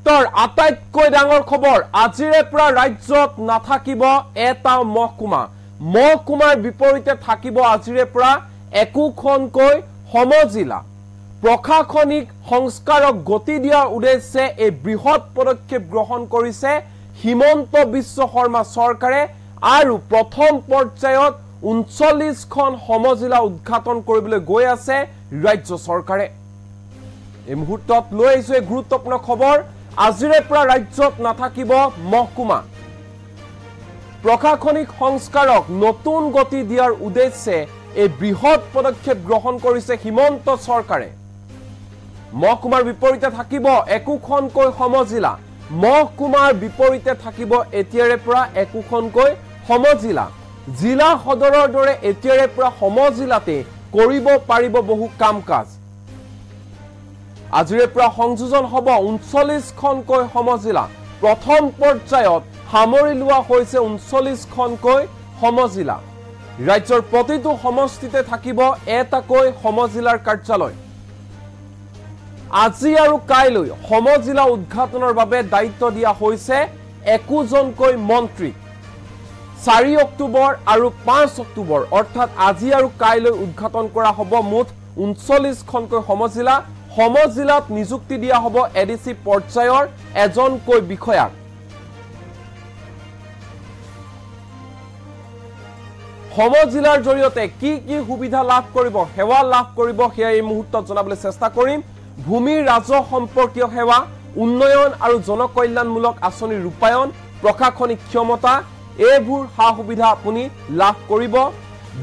মুহূৰ্তৰ আটাইতকৈ ডাঙৰ খবৰ আজিৰে পৰা ৰাজ্যত নাথাকিব এটা মহকুমা মহকুমাৰ বিপৰীতে থাকিব আজিৰে পৰা একোখনকৈ সমজিলা প্ৰশাসনিক সংস্কাৰক গতি দিয়াৰ উদ্দেশ্যে এই বৃহৎ পদক্ষেপ গ্ৰহণ কৰিছে হিমন্ত বিশ্ব শৰ্মা চৰকাৰে আৰু প্ৰথম পৰ্যায়ত ৩৯খন সমজিলা উদ্ঘাটন কৰিবলৈ গৈ আছে ৰাজ্য চৰকাৰে এই মুহূৰ্তত লৈ আহিছে গুৰুত্বপূৰ্ণ খবৰ আজিৰে পৰা ৰাজ্যত নাথাকিব মহকুমা প্ৰশাসনিক সংস্কাৰক নতুন গতি দিয়াৰ উদ্দেশ্যে এই বৃহৎ পদক্ষেপ গ্ৰহণ কৰিছে হিমন্ত চৰকাৰে মহকুমাৰ বিপৰীতে থাকিব একোখনকৈ সমজিলা মহকুমাৰ বিপৰীতে থাকিব এতিয়াৰে পৰা একোখনকৈ সমজিলা জিলা সদৰৰ দৰে এতিয়াৰে পৰা সমজিলাতে কৰিব পাৰিব বহু কাম কাজ আজিৰে পৰা সংযোজন হ'ব ৩৯খনকৈ সমজিলা প্ৰথম পৰ্যায়ত সামৰি লোৱা হৈছে ৩৯খনকৈ সমজিলা ৰাজ্যৰ প্ৰতিটো সমষ্টিতে থাকিব এটাকৈ সমজিলাৰ কাৰ্যালয় আজি আৰু কাইলৈ সমজিলা উদ্ঘাটনৰ বাবে দায়িত্ব দিয়া হৈছে ২১জনকৈ মন্ত্ৰী ৪ অক্টোবৰ আৰু ৫ অক্টোবৰ অৰ্থাৎ আজি আৰু কাইলৈ উদ্ঘাটন কৰা হ'ব মুঠ ৩৯খনকৈ সমজিলা সমজিলাত নিযুক্তি দিয়া হ'ব এডিসি পৰ্যায়ৰ এজনকৈ বিষয়াক সমজিলাৰ জৰিয়তে কি কি সুবিধা লাভ কৰিব সেৱা লাভ কৰিব হেয়া এই মুহূৰ্তত জনাবলৈ চেষ্টা কৰিম ভূমি ৰাজহ সম্পৰ্কীয় সেৱা উন্নয়ন আৰু জনকল্যাণমূলক আঁচনি ৰূপায়ণ প্ৰশাসনিক ক্ষমতা এইবোৰ হা সুবিধা আপুনি লাভ কৰিব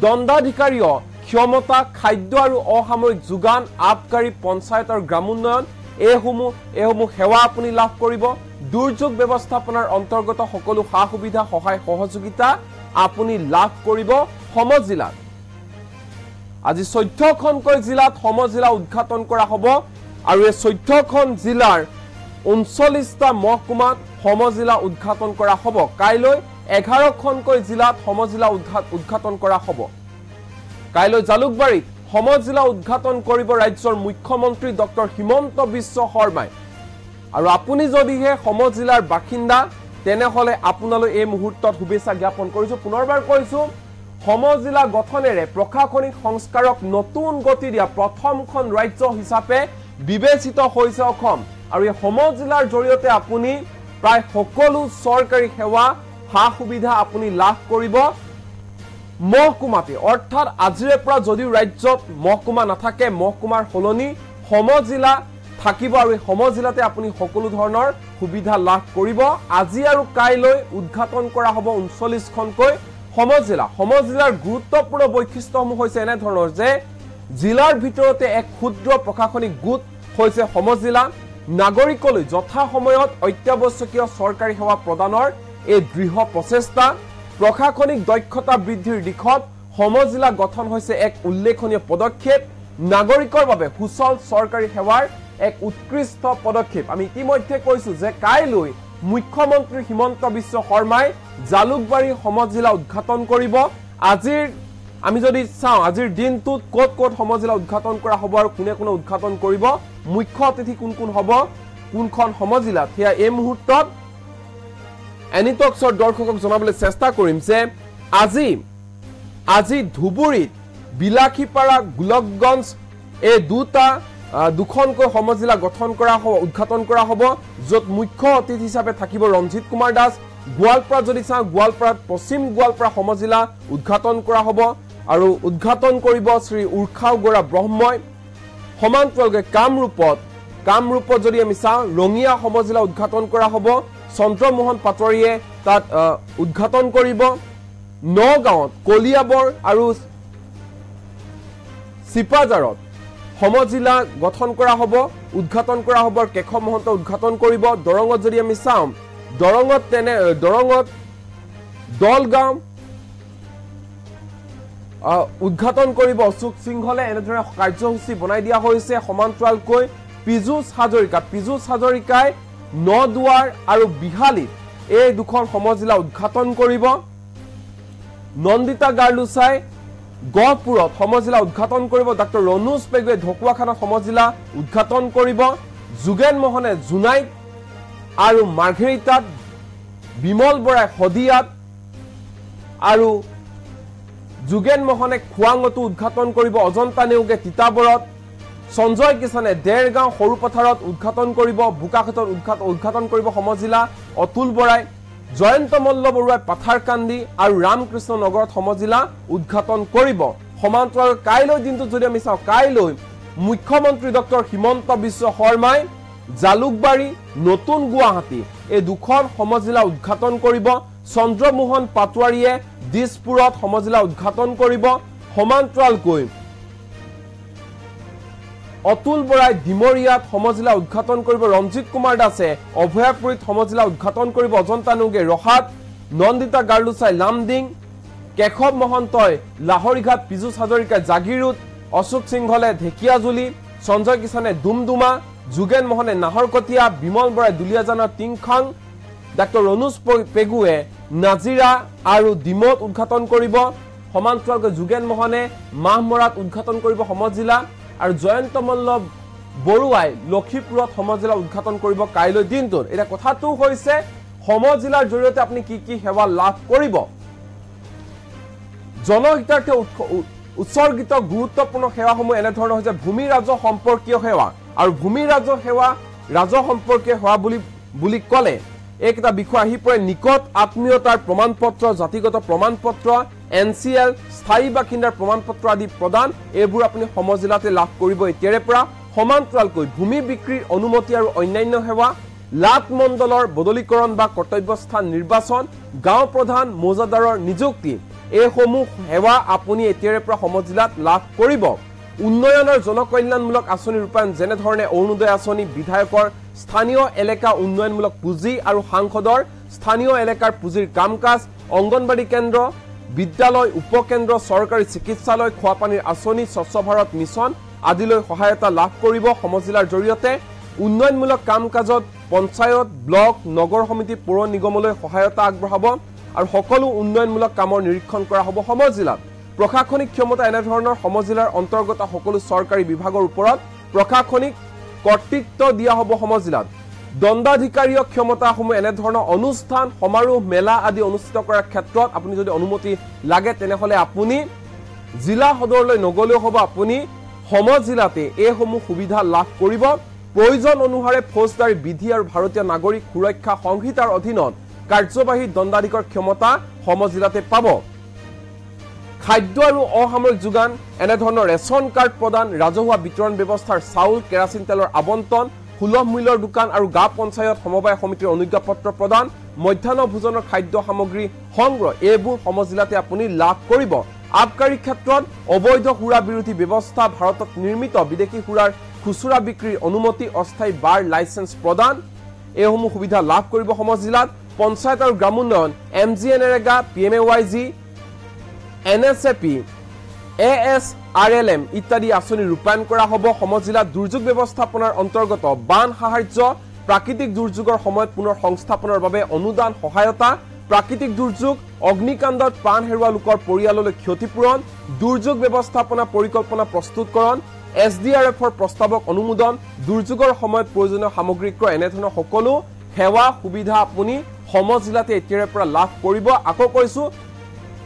দণ্ডাধিকাৰীয় ক্ষমতা খাদ্য আৰু অসামৰিক যোগান আবকাৰী পঞ্চায়ত আৰু গ্ৰামোন্নয়ন এইসমূহ সেৱা আপুনি লাভ কৰিব দুৰ্যোগ ব্যৱস্থাপনাৰ অন্তৰ্গত সকলো হা সুবিধা সহায় সহযোগিতা আপুনি লাভ কৰিব সমজিলাত আজি ১৪খনকৈ জিলাত সমজিলা উদ্ঘাটন কৰা হ'ব আৰু এই ১৪খন জিলাৰ ৩৯টা মহকুমাত সমজিলা উদ্ঘাটন কৰা হ'ব কাইলৈ ১১খনকৈ জিলাত সমজিলা উদ্ঘাটন কৰা হ'ব কাইলৈ জালুকবাৰীত সমজিলা উদ্ঘাটন কৰিব ৰাজ্যৰ মুখ্যমন্ত্ৰী ডক্টৰ হিমন্ত বিশ্ব শৰ্মাই আৰু আপুনি যদিহে সমজিলাৰ বাসিন্দা তেনেহলে আপোনালৈ এই মুহূৰ্তত শুভেচ্ছা জ্ঞাপন কৰিছো পুনৰবাৰ কৈছো সমজিলা গঠনেৰে প্ৰশাসনিক সংস্কাৰক নতুন গতি দিয়া প্ৰথমখন ৰাজ্য হিচাপে বিবেচিত হৈছে অসম আৰু এই সমজিলাৰ জৰিয়তে আপুনি প্ৰায় সকলো চৰকাৰী সেৱা হা সুবিধা আপুনি লাভ কৰিব মহকুমাতে অৰ্থাৎ আজিৰে পৰা যদিও ৰাজ্যত মহকুমা নাথাকে মহকুমাৰ হলনি সমজিলা থাকিব আৰু এই সমজিলাতে আপুনি সকলো ধৰণৰ সুবিধা লাভ কৰিব আজি আৰু কাইলৈ উদ্ঘাটন কৰা হ'ব ৩৯খনকৈ সমজিলা সমজিলাৰ গুৰুত্বপূৰ্ণ বৈশিষ্ট্যসমূহ হৈছে এনে ধৰণৰ যে জিলাৰ ভিতৰতে এক ক্ষুদ্ৰ প্ৰশাসনিক গোট হৈছে সমজিলা নাগৰিকলৈ যথা সময়ত অত্যাৱশ্যকীয় চৰকাৰী সেৱা প্ৰদানৰ এই দৃঢ় প্ৰচেষ্টা প্ৰশাসনিক দক্ষতা বৃদ্ধিৰ দিশত সমজিলা গঠন হৈছে এক উল্লেখনীয় পদক্ষেপ নাগৰিকৰ বাবে সুচল চৰকাৰী সেৱাৰ এক উৎকৃষ্ট পদক্ষেপ আমি ইতিমধ্যে কৈছো যে কাইলৈ মুখ্যমন্ত্ৰী হিমন্ত বিশ্ব শৰ্মাই জালুকবাৰী সমজিলা উদ্ঘাটন কৰিব আজিৰ আমি যদি চাওঁ আজিৰ দিনটোত কোট কোট সমজিলা উদ্ঘাটন কৰা হ'ব আৰু কোনে কোনে উদ্ঘাটন কৰিব মুখ্য অতিথি কোন কোন হ'ব কোনখন সমজিলাত হেয়া এই মুহূৰ্তত এনিটক্সৰ দৰ্শকক জনাবলৈ চেষ্টা কৰিম যে আজি ধুবুৰীত বিলাসীপাৰা গোলকগঞ্জ এই দুখনকৈ সমজিলা গঠন কৰা হ'ব উদ্ঘাটন কৰা হ'ব য'ত মুখ্য অতিথি হিচাপে থাকিব ৰঞ্জিত কুমাৰ দাস গোৱালপাৰা যদি চাওঁ গোৱালপাৰাত পশ্চিম গোৱালপাৰা সমজিলা উদ্ঘাটন কৰা হ'ব আৰু উদ্ঘাটন কৰিব শ্ৰী উৰ্খাও গৰা ব্ৰহ্মই সমান্তৰালকৈ কামৰূপত যদি আমি চাওঁ ৰঙিয়া সমজিলা উদ্ঘাটন কৰা হ'ব চন্দ্ৰমোহন পাটোৱাৰীয়ে তাত উদ্ঘাটন কৰিব নগাঁৱত কলিয়াবৰ আৰু চিপাজাৰত সমজিলা গঠন কৰা হ'ব উদ্ঘাটন কৰা হ'ব আৰু কেশৱ মহন্ত উদ্ঘাটন কৰিব দৰঙত যদি আমি চাওঁ দৰঙত দলগাঁও উদ্ঘাটন কৰিব অশোক সিংহলে এনেধৰণে কাৰ্যসূচী বনাই দিয়া হৈছে সমান্তৰালকৈ পীযুষ হাজৰিকাই নদুৱাৰ আৰু বিহালীত এই দুখন সমজিলা উদ্ঘাটন কৰিব নন্দিতা গাৰ্লুচাই গহপুৰত সমজিলা উদ্ঘাটন কৰিব ডক্টৰ ৰনোজ পেগুৱে ঢকুৱাখানা সমজিলা উদ্ঘাটন কৰিব যোগেন মোহনে জুনাইত আৰু মাৰ্ঘেৰিটাত, বিমল বৰাই শদিয়াত আৰু যোগেন মোহনে খোৱাঙতো উদ্ঘাটন কৰিব, অজন্তা নেওগে তিতাবৰত, সঞ্জয় কিষাণে দেৰগাঁও সৰুপথাৰত উদ্ঘাটন কৰিব, বোকাখাটত উদ্ঘাটন কৰিব সমজিলা, অতুল বৰাই, জয়ন্ত মল্ল বৰুৱাই পাথাৰকান্দি আৰু ৰামকৃষ্ণ নগৰত সমজিলা উদ্ঘাটন কৰিব। সমান্তৰাল কাইলৈ দিনটোত যদি আমি চাওঁ, কাইলৈ মুখ্যমন্ত্ৰী ডক্টৰ হিমন্ত বিশ্ব শৰ্মাই জালুকবাৰী, নতুন গুৱাহাটী এই দুখন সমজিলা উদ্ঘাটন কৰিব। চন্দ্ৰমোহন পাটোৱাৰীয়ে দিছপুৰত সমজিলা উদ্ঘাটন কৰিব। সমান্তৰালকৈ অতুল বৰাই ডিমৰীয়াত সমজিলা উদ্ঘাটন কৰিব। ৰঞ্জিত কুমাৰ দাসে অভয়াপুৰীত সমজিলা উদ্ঘাটন কৰিব। অজন্তা নেওগে ৰহাত, নন্দিতা গাৰ্লুচাই লামডিং, কেশৱ মহন্তই লাহৰীঘাট, পীযুষ হাজৰিকাই জাগিৰোড, অশোক সিংহলে ঢেকিয়াজুলি, সঞ্জয় কিষাণে ডুমডুমা, যোগেন মোহনে নাহৰকটীয়া, বিমল বৰাই দুলিয়াজানৰ টিংখাং, ডাক্তৰ ৰণোজ পেগুৱে নাজিৰা আৰু ডিমত উদ্ঘাটন কৰিব। সমান্তৰালকৈ যোগেন মোহনে মাহমৰাত উদ্ঘাটন কৰিব সমজিলা আৰু জয়ন্ত মল্ল বৰুৱাই লক্ষীপুৰত সমজিলা উদ্ঘাটন কৰিব কাইলৈ দিনটোত। এতিয়া কথাটো হৈছে সমজিলাৰ জৰিয়তে আপুনি কি কি সেৱা লাভ কৰিব। জনহিতাৰ্থে উৎসৰ্গিত গুৰুত্বপূৰ্ণ সেৱাসমূহ এনেধৰণৰ হৈছে ভূমি ৰাজহ সম্পৰ্কীয় সেৱা। আৰু ভূমি ৰাজহ সম্পৰ্কীয় সেৱা বুলি ক'লে এইকেইটা বিষয় আহি পৰে। নিকট আত্মীয়তাৰ প্ৰমাণপত্ৰ, জাতিগত প্ৰমাণপত্ৰ, NCL, স্থায়ী বাসিন্দাৰ প্ৰমাণপত্ৰ আদি প্ৰদান, এইবোৰ আপুনি সমজিলাতে লাভ কৰিব এতিয়াৰে পৰা। সমান্তৰালকৈ ভূমি বিক্ৰীৰ অনুমতি আৰু অন্যান্য সেৱা, লাট মণ্ডলৰ বদলীকৰণ বা কৰ্তব্যস্থান নিৰ্বাচন, গাঁও প্ৰধান মৌজাদাৰৰ নিযুক্তি, এইসমূহ সেৱা আপুনি এতিয়াৰে পৰা সমজিলাত লাভ কৰিব। উন্নয়নৰ জনকল্যাণমূলক আঁচনি ৰূপায়ণ, যেনেধৰণে অৰুণোদয় আঁচনি, বিধায়কৰ স্থানীয় এলেকা উন্নয়নমূলক পুঁজি আৰু সাংসদৰ স্থানীয় এলেকাৰ পুঁজিৰ কাম কাজ, অংগনবাড়ী কেন্দ্ৰ, বিদ্যালয়, উপকেন্দ্ৰ, চৰকাৰী চিকিৎসালয়, খোৱাপানীৰ আঁচনি, স্বচ্ছ ভাৰত মিছন আদিলৈ সহায়তা লাভ কৰিব সমজিলাৰ জৰিয়তে। উন্নয়নমূলক কাম কাজত পঞ্চায়ত, ব্লক, নগৰ সমিতি, পৌৰ নিগমলৈ সহায়তা আগবঢ়াব আৰু সকলো উন্নয়নমূলক কামৰ নিৰীক্ষণ কৰা হ'ব সমজিলাত। প্ৰশাসনিক ক্ষমতা এনেধৰণৰ সমজিলাৰ অন্তৰ্গত সকলো চৰকাৰী বিভাগৰ ওপৰত প্ৰশাসনিক কৰ্তৃত্ব দিয়া হ'ব সমজিলাত। দণ্ডাধিকাৰীয় ক্ষমতাসমূহ এনেধৰণৰ অনুষ্ঠান, সমাৰোহ, মেলা আদি অনুষ্ঠিত কৰাৰ ক্ষেত্ৰত আপুনি যদি অনুমতি লাগে তেনেহ'লে আপুনি জিলা সদৰলৈ নগলেও হ'ব, আপুনি সমজিলাতে এইসমূহ সুবিধা লাভ কৰিব। প্ৰয়োজন অনুসাৰে ফৌজদাৰী বিধি আৰু ভাৰতীয় নাগৰিক সুৰক্ষা সংহিতাৰ অধীনত কাৰ্যবাহী দণ্ডাধিকাৰ ক্ষমতা সমজিলাতে পাব। খাদ্য আৰু অসামৰিক যোগান, এনেধৰণৰ ৰেচন কাৰ্ড প্ৰদান, ৰাজহুৱা বিতৰণ ব্যৱস্থাৰ চাউল, কেৰাচিন তেলৰ আবণ্টন, সুলভ মূল্যৰ দোকান আৰু গাঁও পঞ্চায়ত সমবায় সমিতিৰ অনুজ্ঞাপত্ৰ প্ৰদান, মধ্যাহ্ন ভোজনৰ খাদ্য সামগ্ৰী সংগ্ৰহ, এইবোৰ সমজিলাতে আপুনি লাভ কৰিব। আবকাৰী ক্ষেত্ৰত অবৈধ সুৰা বিৰোধী ব্যৱস্থা, ভাৰতত নিৰ্মিত বিদেশী সুৰাৰ খুচুৰা বিক্ৰীৰ অনুমতি, অস্থায়ী বাৰ লাইচেন্স প্ৰদান, এইসমূহ সুবিধা লাভ কৰিব সমজিলাত। পঞ্চায়ত আৰু গ্ৰামোন্নয়ন, MGNREGA, PMAYG, NSAP, ASRLM ইত্যাদি আঁচনি ৰূপায়ণ কৰা হ'ব সমজিলাত। দুৰ্যোগ ব্যৱস্থাপনাৰ অন্তৰ্গত বান সাহায্য, প্ৰাকৃতিক দুৰ্যোগৰ সময়ত পুনৰ সংস্থাপনৰ বাবে অনুদান সহায়তা, প্ৰাকৃতিক দুৰ্যোগ, অগ্নিকাণ্ডত প্ৰাণ হেৰুওৱা লোকৰ পৰিয়াললৈ ক্ষতিপূৰণ, দুৰ্যোগ ব্যৱস্থাপনা পৰিকল্পনা প্ৰস্তুতকৰণ, SDRFৰ প্ৰস্তাৱক অনুমোদন, দুৰ্যোগৰ সময়ত প্ৰয়োজনীয় সামগ্ৰী ক্ৰয়, এনেধৰণৰ সকলো সেৱা সুবিধা আপুনি সমজিলাতে এতিয়াৰে পৰা লাভ কৰিব। আকৌ কৈছোঁ,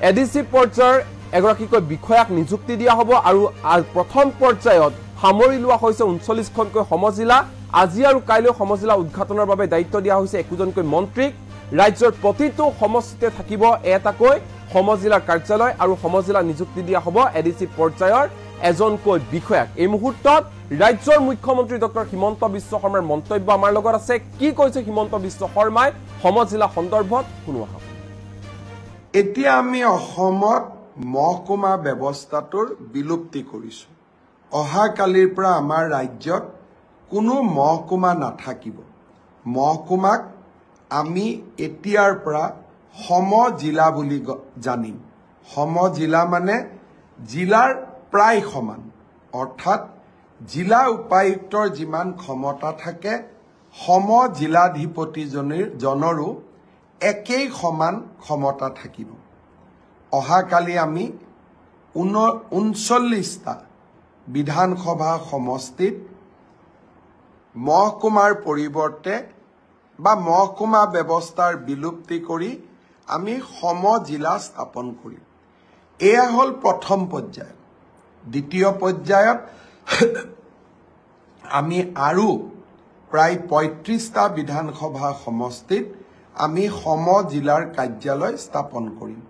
ADC পৰ্যায়ৰ এগৰাকীকৈ বিষয়াক নিযুক্তি দিয়া হ'ব আৰু প্ৰথম পৰ্যায়ত সামৰি লোৱা হৈছে 39খনকৈ সমজিলা। আজি আৰু কাইলৈ সমজিলা উদ্ঘাটনৰ বাবে দায়িত্ব দিয়া হৈছে 21জনকৈ মন্ত্ৰীক। ৰাজ্যৰ প্ৰতিটো সমষ্টিতে থাকিব এটাকৈ সমজিলাৰ কাৰ্যালয় আৰু সমজিলা নিযুক্তি দিয়া হ'ব ADC পৰ্যায়ৰ এজনকৈ বিষয়াক। এই মুহূৰ্তত ৰাজ্যৰ মুখ্যমন্ত্ৰী ডক্টৰ হিমন্ত বিশ্ব শৰ্মাৰ মন্তব্য আমাৰ লগত আছে। কি কৈছে হিমন্ত বিশ্ব শৰ্মাই সমজিলা সন্দৰ্ভত শুনো আহক। এতিয়া আমি অসমত মহকুমা ব্যৱস্থাটোৰ বিলুপ্তি কৰিছো। অহা কালিৰ পৰা আমাৰ ৰাজ্যত কোনো মহকুমা নাথাকিব। মহকুমাক আমি এতিয়াৰ পৰা সমজিলা বুলি জানিম। সমজিলা মানে জিলাৰ প্ৰায় সমান, অৰ্থাৎ জিলা উপায়ুক্তৰ যিমান ক্ষমতা থাকে সমজিলাধিপতিজনৰো একেই সমান ক্ষমতা থাকিব। অহাকালি আমি 39টা বিধানসভা সমষ্টিত মহকুমাৰ পৰিৱৰ্তে বা মহকুমা ব্যৱস্থাৰ বিলুপ্তি কৰি আমি সমজিলা স্থাপন কৰিম। এয়া হ'ল প্ৰথম পৰ্যায়। দ্বিতীয় পৰ্যায়ত আমি আৰু প্ৰায় ৩৫টা বিধানসভা সমষ্টিত আমি সমজিলাৰ কাৰ্যালয় স্থাপন কৰিম।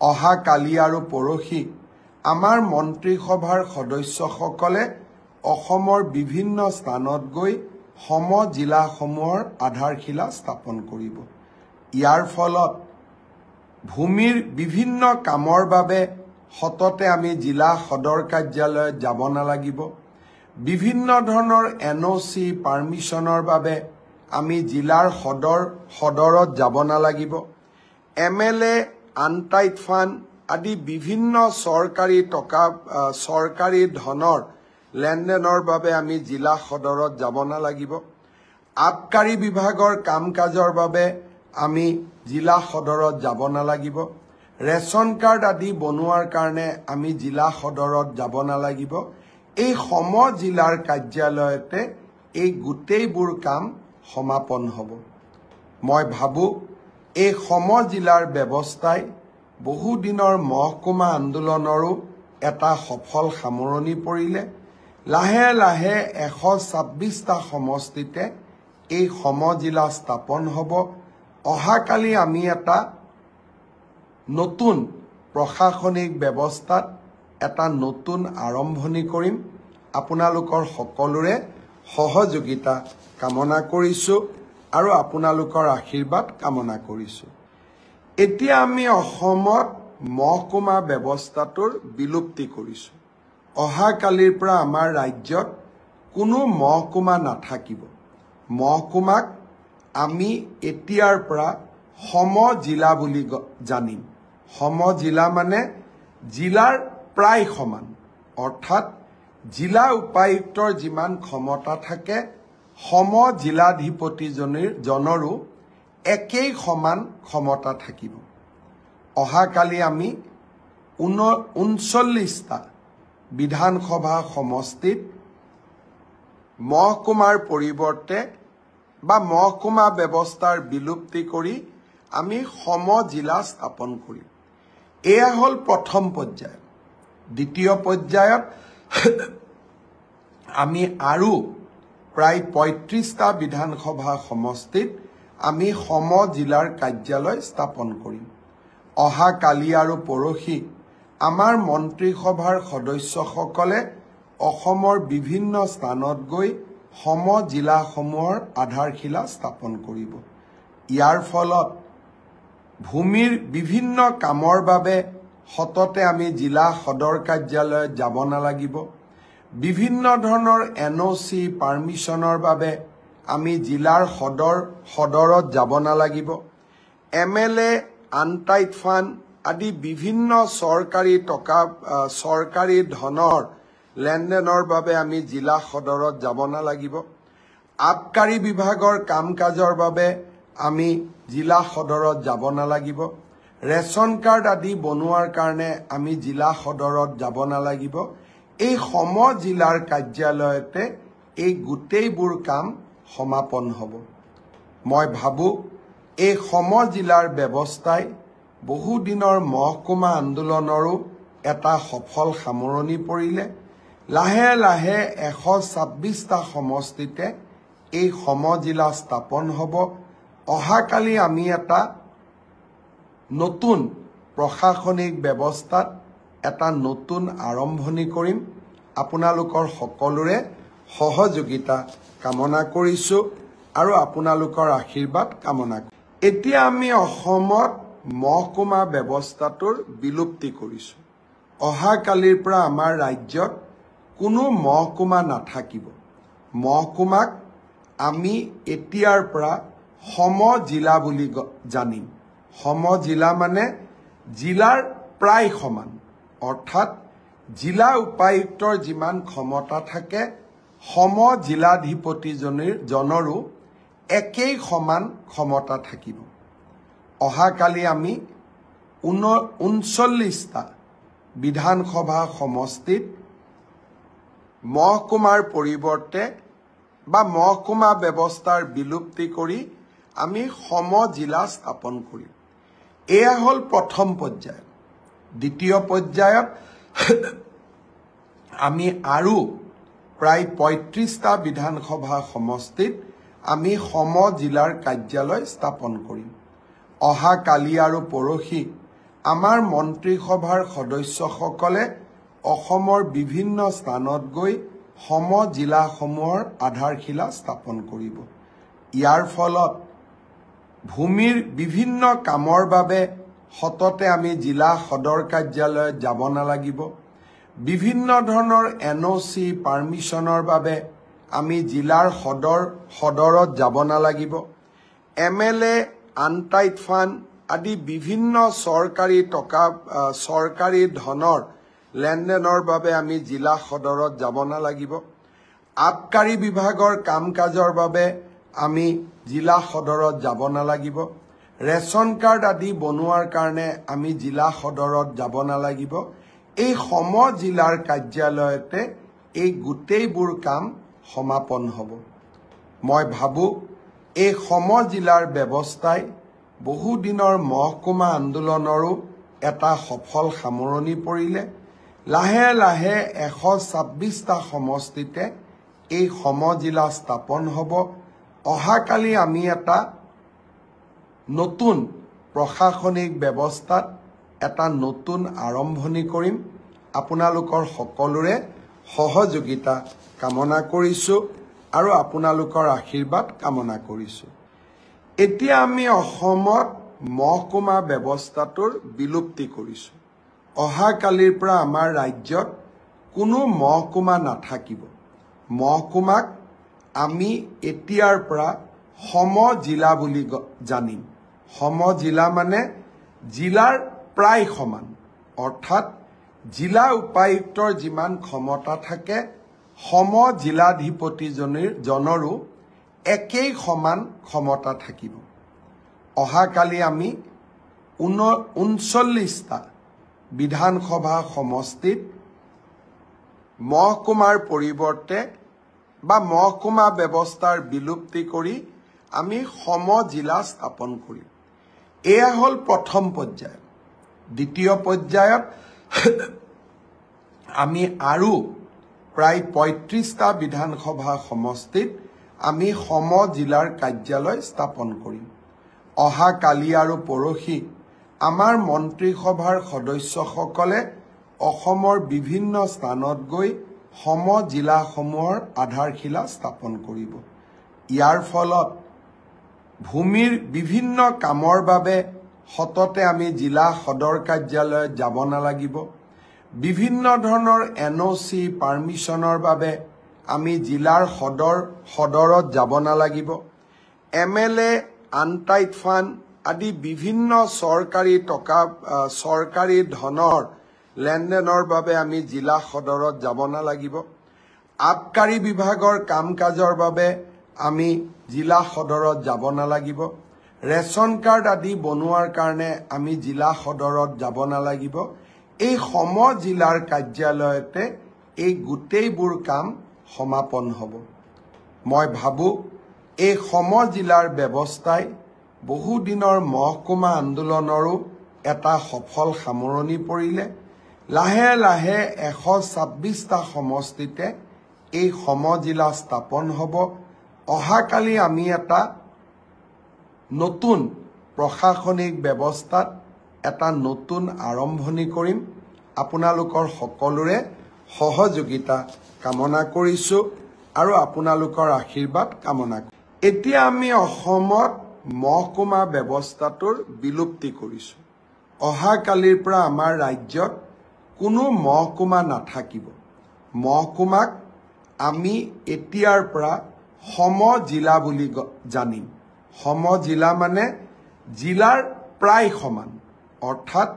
অহা কালি আৰু পৰহি আমাৰ মন্ত্ৰীসভাৰ সদস্যসকলে অসমৰ বিভিন্ন স্থানত গৈ সমজিলাসমূহৰ আধাৰশিলা স্থাপন কৰিব। ইয়াৰ ফলত ভূমিৰ বিভিন্ন কামৰ বাবে সততে আমি জিলা সদৰ কাৰ্যালয়ত যাব নালাগিব। বিভিন্ন ধৰণৰ NOC পাৰ্মিশনৰ বাবে আমি জিলাৰ সদৰত যাব নালাগিব। MLA আনটাইড ফাণ্ড আদি বিভিন্ন চৰকাৰী ধনৰ লেনদেনৰ বাবে আমি জিলা সদৰত যাব নালাগিব। আবকাৰী বিভাগৰ কাম কাজৰ বাবে আমি জিলা সদৰত যাব নালাগিব। ৰেচন কাৰ্ড আদি বনোৱাৰ কাৰণে আমি জিলা সদৰত যাব নালাগিব। এই সমজিলাৰ কাৰ্যালয়তে এই গোটেইবোৰ কাম সমাপন হ'ব। মই ভাবোঁ এই সমজিলাৰ ব্যৱস্থাই বহুদিনৰ মহকুমা আন্দোলনৰো এটা সফল সামৰণি পৰিলে। লাহে লাহে 126টা সমষ্টিতে এই সমজিলা স্থাপন হ'ব। অহাকালি আমি এটা নতুন প্ৰশাসনিক ব্যৱস্থাত এটা নতুন আৰম্ভণি কৰিম। আপোনালোকৰ সকলোৰে সহযোগিতা কামনা কৰিছোঁ আৰু আপোনালোকৰ আশীৰ্বাদ কামনা কৰিছোঁ। এতিয়া আমি অসমত মহকুমা ব্যৱস্থাটোৰ বিলুপ্তি কৰিছোঁ। অহাকালিৰ পৰা আমাৰ ৰাজ্যত কোনো মহকুমা নাথাকিব। মহকুমাক আমি এতিয়াৰ পৰা সমজিলা বুলি জানিম। সমজিলা মানে জিলাৰ প্ৰায় সমান, অৰ্থাৎ জিলা উপায়ুক্তৰ যিমান ক্ষমতা থাকে সমজিলাধিপতিজনৰো একেই সমান ক্ষমতা থাকিব। অহাকালি আমি 39টা বিধানসভা সমষ্টিত মহকুমাৰ পৰিৱৰ্তে বা মহকুমা ব্যৱস্থাৰ বিলুপ্তি কৰি আমি সমজিলা স্থাপন কৰিম। এয়া হ'ল প্ৰথম পৰ্যায়। দ্বিতীয় পৰ্যায়ত আমি আৰু প্ৰায় ৩৫টা বিধানসভা সমষ্টিত আমি সমজিলাৰ কাৰ্যালয় স্থাপন কৰিম। অহা কালি আৰু পৰহি আমাৰ মন্ত্ৰীসভাৰ সদস্যসকলে অসমৰ বিভিন্ন স্থানত গৈ সমজিলাসমূহৰ আধাৰশিলা স্থাপন কৰিব। ইয়াৰ ফলত ভূমিৰ বিভিন্ন কামৰ বাবে সততে আমি জিলা সদৰ কাৰ্যালয়ত যাব নালাগিব। বিভিন্ন ধৰণৰ NOC পাৰ্মিশনৰ বাবে আমি জিলাৰ সদৰত যাব নালাগিব। MLA আনটাইড ফাণ্ড আদি বিভিন্ন চৰকাৰী ধনৰ লেনদেনৰ বাবে আমি জিলা সদৰত যাব নালাগিব। আবকাৰী বিভাগৰ কাম কাজৰ বাবে আমি জিলা সদৰত যাব নালাগিব। ৰেচন কাৰ্ড আদি বনোৱাৰ কাৰণে আমি জিলা সদৰত যাব নালাগিব। এই সমজিলাৰ কাৰ্যালয়তে এই গোটেইবোৰ কাম সমাপন হ'ব। মই ভাবোঁ এই সমজিলাৰ ব্যৱস্থাই বহুদিনৰ মহকুমা আন্দোলনৰো এটা সফল সামৰণি পৰিলে। লাহে লাহে 126টা সমষ্টিতে এই সমজিলা স্থাপন হ'ব। অহাকালি আমি এটা নতুন প্ৰশাসনিক ব্যৱস্থাত এটা নতুন আৰম্ভণি কৰিম। আপোনালোকৰ সকলোৰে সহযোগিতা কামনা কৰিছোঁ আৰু আপোনালোকৰ আশীৰ্বাদ কামনা কৰিছোঁ। এতিয়া আমি অসমত মহকুমা ব্যৱস্থাটোৰ বিলুপ্তি কৰিছোঁ। অহাকালিৰ পৰা আমাৰ ৰাজ্যত কোনো মহকুমা নাথাকিব। মহকুমাক আমি এতিয়াৰ পৰা সমজিলা বুলি জানিম। সমজিলা মানে জিলাৰ প্ৰায় সমান, অৰ্থাৎ জিলা উপায়ুক্তৰ যিমান ক্ষমতা থাকে সমজিলাধিপতিজনৰো একেই সমান ক্ষমতা থাকিব। অহাকালি আমি 39টা বিধানসভা সমষ্টিত মহকুমাৰ পৰিৱৰ্তে বা মহকুমা ব্যৱস্থাৰ বিলুপ্তি কৰি আমি সম জিলা স্থাপন কৰিম। এয়া হ'ল প্ৰথম পৰ্যায়। দ্বিতীয় পৰ্যায়ত আমি আৰু প্ৰায় ৩৫টা বিধানসভা সমষ্টিত আমি সম জিলাৰ কাৰ্যালয় স্থাপন কৰিম। অহা কালি আৰু পৰহি আমাৰ মন্ত্ৰীসভাৰ সদস্যসকলে অসমৰ বিভিন্ন স্থানত গৈ সম জিলাসমূহৰ আধাৰশিলা স্থাপন কৰিব। ইয়াৰ ফলত ভূমিৰ বিভিন্ন কামৰ বাবে সততে আমি জিলা সদৰ কাৰ্যালয়ত যাব নালাগিব। বিভিন্ন ধৰণৰ NOC পাৰমিশনৰ বাবে আমি জিলাৰ সদৰত যাব নালাগিব। MLA আনটাইড ফাণ্ড আদি বিভিন্ন চৰকাৰী ধনৰ লেনদেনৰ বাবে আমি জিলা সদৰত যাব নালাগিব। আবকাৰী বিভাগৰ কাম কাজৰ বাবে আমি জিলা সদৰত যাব নালাগিব। ৰেচন কাৰ্ড আদি বনোৱাৰ কাৰণে আমি জিলা সদৰত যাব নালাগিব। এই সম জিলাৰ কাৰ্যালয়তে এই গোটেইবোৰ কাম সমাপন হ'ব। মই ভাবোঁ এই সম জিলাৰ ব্যৱস্থাই বহুদিনৰ মহকুমা আন্দোলনৰো এটা সফল সামৰণি পৰিলে। লাহে লাহে 126টা সমষ্টিতে এই সম জিলা স্থাপন হ'ব। অহাকালি আমি এটা নতুন প্ৰশাসনিক ব্যৱস্থাত এটা নতুন আৰম্ভণি কৰিম। আপোনালোকৰ সকলোৰে সহযোগিতা কামনা কৰিছোঁ আৰু আপোনালোকৰ আশীৰ্বাদ কামনা কৰিছোঁ। এতিয়া আমি অসমত মহকুমা ব্যৱস্থাটোৰ বিলুপ্তি কৰিছোঁ। অহাকালিৰ পৰা আমাৰ ৰাজ্যত কোনো মহকুমা নাথাকিব। মহকুমাক আমি এতিয়াৰ পৰা সম জিলা বুলি জানিম। সম জিলা মানে জিলাৰ প্ৰায় সমান, অৰ্থাৎ জিলা উপায়ুক্তৰ যিমান ক্ষমতা থাকে সম জিলাধিপতিজনৰো একেই সমান ক্ষমতা থাকিব। অহাকালি আমি 39টা বিধানসভা সমষ্টিত মহকুমাৰ পৰিৱৰ্তে বা মহকুমা ব্যৱস্থাৰ বিলুপ্তি কৰি আমি সম জিলা স্থাপন কৰিম। এয়া হ'ল প্ৰথম পৰ্যায়। দ্বিতীয় পৰ্যায়ত আমি আৰু প্ৰায় ৩৫টা বিধানসভা সমষ্টিত আমি সম জিলাৰ কাৰ্যালয় স্থাপন কৰিম। অহা কালি আৰু পৰহি আমাৰ মন্ত্ৰীসভাৰ সদস্যসকলে অসমৰ বিভিন্ন স্থানত গৈ সম জিলাসমূহৰ আধাৰশিলা স্থাপন কৰিব। ইয়াৰ ফলত ভূমিৰ বিভিন্ন কামৰ বাবে সততে আমি জিলা সদৰ কাৰ্যালয়ত যাব নালাগিব। বিভিন্ন ধৰণৰ NOC পাৰমিশনৰ বাবে আমি জিলাৰ সদৰত যাব নালাগিব। MLA আনটাইড ফাণ্ড আদি বিভিন্ন চৰকাৰী ধনৰ লেনদেনৰ বাবে আমি জিলা সদৰত যাব নালাগিব। আবকাৰী বিভাগৰ কাম কাজৰ বাবে আমি জিলা সদৰত যাব নালাগিব। ৰেচন কাৰ্ড আদি বনোৱাৰ কাৰণে আমি জিলা সদৰত যাব নালাগিব। এই সম জিলাৰ কাৰ্যালয়তে এই গোটেইবোৰ কাম সমাপন হ'ব। মই ভাবোঁ এই সম জিলাৰ ব্যৱস্থাই বহুদিনৰ মহকুমা আন্দোলনৰো এটা সফল সামৰণি পৰিলে। লাহে লাহে 126টা সমষ্টিতে এই সম জিলা স্থাপন হ'ব। অহাকালি আমি এটা নতুন প্ৰশাসনিক ব্যৱস্থাত এটা নতুন আৰম্ভণি কৰিম। আপোনালোকৰ সকলোৰে সহযোগিতা কামনা কৰিছোঁ আৰু আপোনালোকৰ আশীৰ্বাদ কামনা কৰিছোঁ। এতিয়া আমি অসমত মহকুমা ব্যৱস্থাটোৰ বিলুপ্তি কৰিছোঁ। অহাকালিৰ পৰা আমাৰ ৰাজ্যত কোনো মহকুমা নাথাকিব। মহকুমাক আমি এতিয়াৰ পৰা সম জিলা বুলি জানিম। সম জিলা মানে জিলাৰ প্ৰায় সমান, অৰ্থাৎ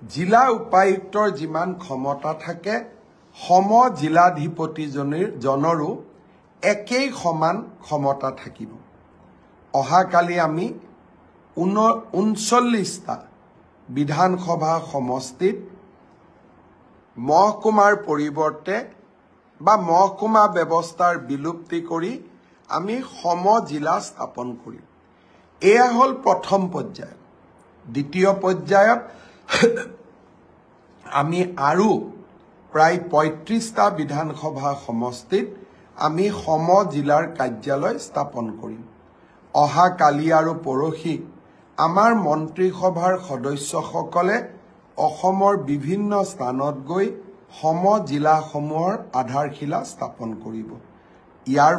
জিলা উপায়ুক্তৰ যিমান ক্ষমতা থাকে সম জিলাধিপতিজনৰো একেই সমান ক্ষমতা থাকিব। অহাকালি আমি 39টা বিধানসভা সমষ্টিত মহকুমাৰ পৰিৱৰ্তে বা মহকুমা ব্যৱস্থাৰ বিলুপ্তি কৰি আমি সম জিলা স্থাপন কৰিম। এয়া হল প্ৰথম পৰ্যায় দ্বিতীয় পৰ্যায়ত আমি আৰু প্ৰায় ৩৫টা বিধানসভা সমষ্টিত আমি সম জিলাৰ কাৰ্যালয় স্থাপন কৰিম অহা কালি আৰু পৰহি আমাৰ মন্ত্ৰীসভাৰ সদস্যসকলে অসমৰ বিভিন্ন স্থানত গৈ সম জিলাসমূহৰ আধাৰশিলা স্থাপন কৰিব ইয়াৰ